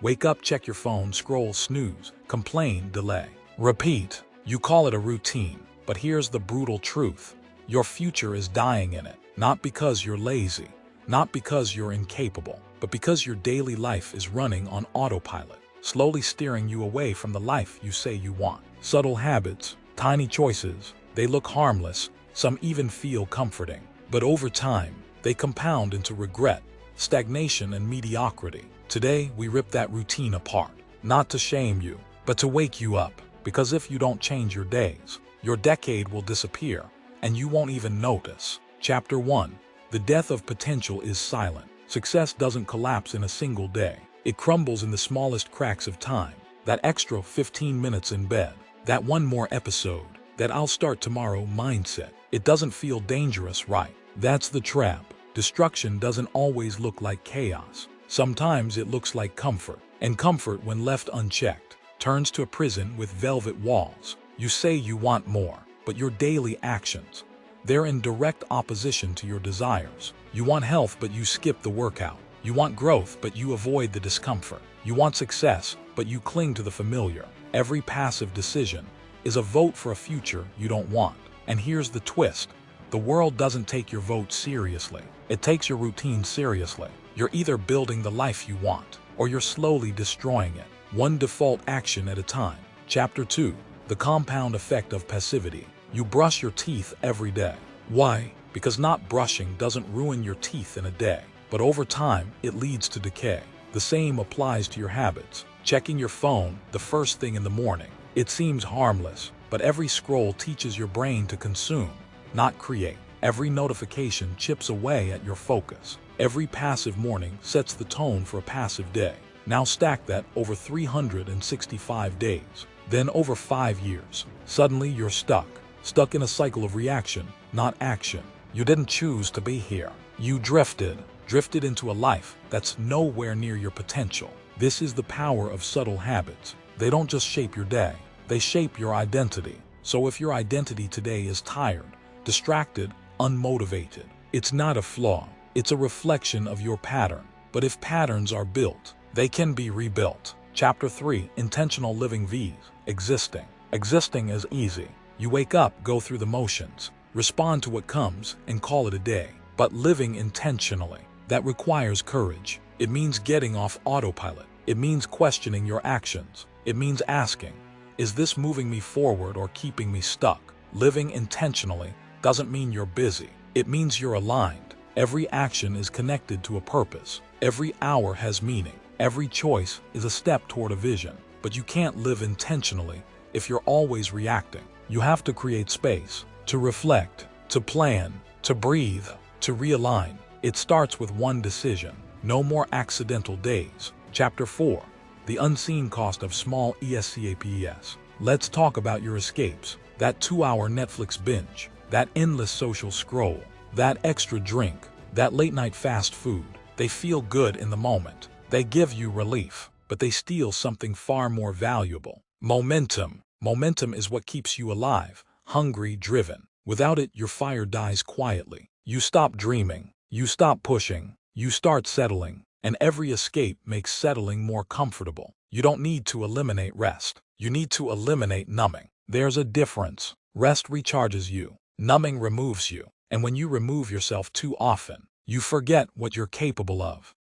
Wake up, check your phone, scroll, snooze, complain, delay, repeat. You call it a routine, but here's the brutal truth. Your future is dying in it, not because you're lazy, not because you're incapable, but because your daily life is running on autopilot, slowly steering you away from the life you say you want. Subtle habits, tiny choices, they look harmless, some even feel comforting, but over time, they compound into regret, stagnation, and mediocrity. Today, we rip that routine apart, not to shame you, but to wake you up, because if you don't change your days, your decade will disappear, and you won't even notice. Chapter 1. The death of potential is silent. Success doesn't collapse in a single day. It crumbles in the smallest cracks of time. That extra 15 minutes in bed, that one more episode, that I'll start tomorrow mindset. It doesn't feel dangerous, right? That's the trap. Destruction doesn't always look like chaos. Sometimes it looks like comfort, and comfort, when left unchecked, turns to a prison with velvet walls. You say you want more, but your daily actions, they're in direct opposition to your desires. You want health, but you skip the workout. You want growth, but you avoid the discomfort. You want success, but you cling to the familiar. Every passive decision is a vote for a future you don't want. And here's the twist. The world doesn't take your vote seriously. It takes your routine seriously. You're either building the life you want, or you're slowly destroying it, one default action at a time. Chapter 2. The compound effect of passivity. You brush your teeth every day. Why? Because not brushing doesn't ruin your teeth in a day, but over time, it leads to decay. The same applies to your habits. Checking your phone the first thing in the morning. It seems harmless, but every scroll teaches your brain to consume, not create. Every notification chips away at your focus. Every passive morning sets the tone for a passive day. Now stack that over 365 days, then over 5 years. Suddenly you're stuck in a cycle of reaction, not action. You didn't choose to be here. You drifted into a life that's nowhere near your potential. This is the power of subtle habits. They don't just shape your day, they shape your identity. So if your identity today is tired, distracted, unmotivated, it's not a flaw. It's a reflection of your pattern. But if patterns are built, they can be rebuilt. Chapter 3. Intentional living vs. Existing. Existing is easy. You wake up, go through the motions, respond to what comes, and call it a day. But living intentionally, that requires courage. It means getting off autopilot. It means questioning your actions. It means asking, is this moving me forward or keeping me stuck? Living intentionally doesn't mean you're busy. It means you're aligned. Every action is connected to a purpose. Every hour has meaning. Every choice is a step toward a vision. But you can't live intentionally if you're always reacting. You have to create space, to reflect, to plan, to breathe, to realign. It starts with one decision. No more accidental days. Chapter 4. The unseen cost of small escapes. Let's talk about your escapes. That 2-hour Netflix binge, that endless social scroll, that extra drink, that late-night fast food. They feel good in the moment. They give you relief, but they steal something far more valuable. Momentum. Momentum is what keeps you alive, hungry, driven. Without it, your fire dies quietly. You stop dreaming. You stop pushing. You start settling. And every escape makes settling more comfortable. You don't need to eliminate rest. You need to eliminate numbing. There's a difference. Rest recharges you. Numbing removes you. And when you remove yourself too often, you forget what you're capable of.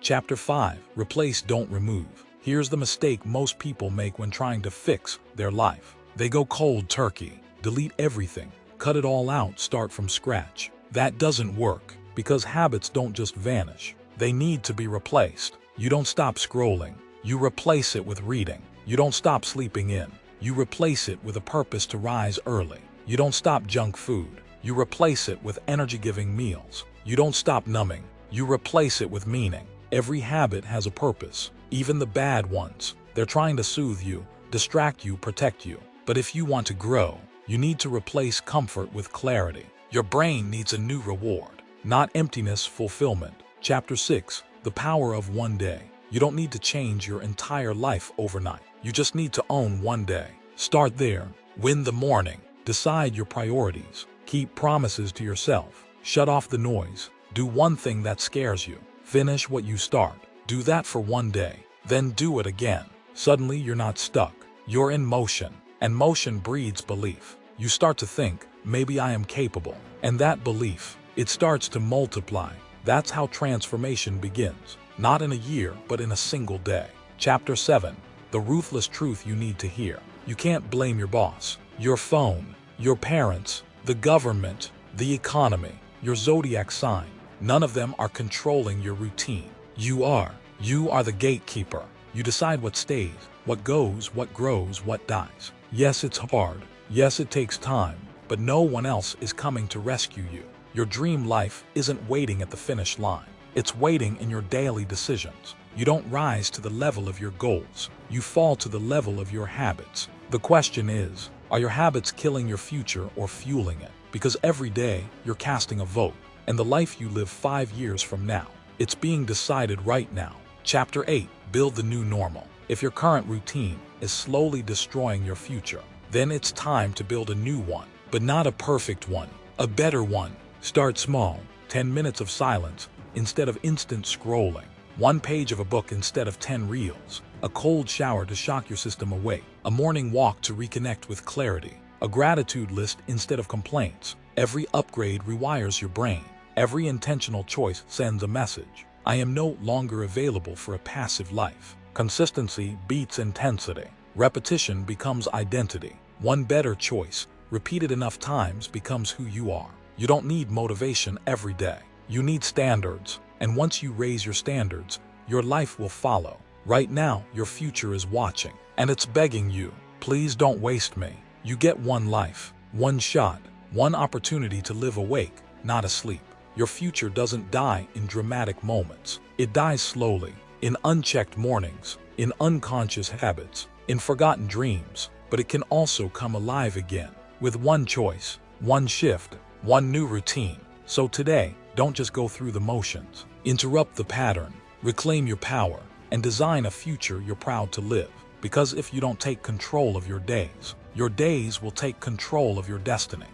Chapter 5. Replace, don't remove. Here's the mistake most people make when trying to fix their life. They go cold turkey, delete everything, cut it all out, start from scratch. That doesn't work, because habits don't just vanish. They need to be replaced. You don't stop scrolling. You replace it with reading. You don't stop sleeping in. You replace it with a purpose to rise early. You don't stop junk food. You replace it with energy-giving meals. You don't stop numbing. You replace it with meaning. Every habit has a purpose, even the bad ones. They're trying to soothe you, distract you, protect you. But if you want to grow, you need to replace comfort with clarity. Your brain needs a new reward, not emptiness, fulfillment. Chapter 6. The power of one day. You don't need to change your entire life overnight. You just need to own one day. Start there. Win the morning. Decide your priorities. Keep promises to yourself. Shut off the noise. Do one thing that scares you. Finish what you start. Do that for one day. Then do it again. Suddenly you're not stuck. You're in motion, and motion breeds belief. You start to think, maybe I am capable. And that belief, it starts to multiply. That's how transformation begins. Not in a year, but in a single day. Chapter 7. The ruthless truth you need to hear. You can't blame your boss, your phone, your parents, the government, the economy, your zodiac sign. None of them are controlling your routine. You are. You are the gatekeeper. You decide what stays, what goes, what grows, what dies. Yes, it's hard. Yes, it takes time. But no one else is coming to rescue you. Your dream life isn't waiting at the finish line. It's waiting in your daily decisions. You don't rise to the level of your goals. You fall to the level of your habits. The question is, are your habits killing your future or fueling it? Because every day you're casting a vote, and the life you live 5 years from now, it's being decided right now. Chapter 8. Build the new normal. If your current routine is slowly destroying your future, then it's time to build a new one. But not a perfect one, a better one. Start small. 10 minutes of silence instead of instant scrolling. 1 page of a book instead of 10 reels. A cold shower to shock your system awake. A morning walk to reconnect with clarity. A gratitude list instead of complaints. Every upgrade rewires your brain. Every intentional choice sends a message. I am no longer available for a passive life. Consistency beats intensity. Repetition becomes identity. One better choice, repeated enough times, becomes who you are. You don't need motivation every day. You need standards. And once you raise your standards, your life will follow. Right now, your future is watching. And it's begging you, please don't waste me. You get one life, one shot, one opportunity to live awake, not asleep. Your future doesn't die in dramatic moments. It dies slowly, in unchecked mornings, in unconscious habits, in forgotten dreams. But it can also come alive again, with one choice, one shift, one new routine. So today, don't just go through the motions. Interrupt the pattern, reclaim your power, and design a future you're proud to live. Because if you don't take control of your days will take control of your destiny.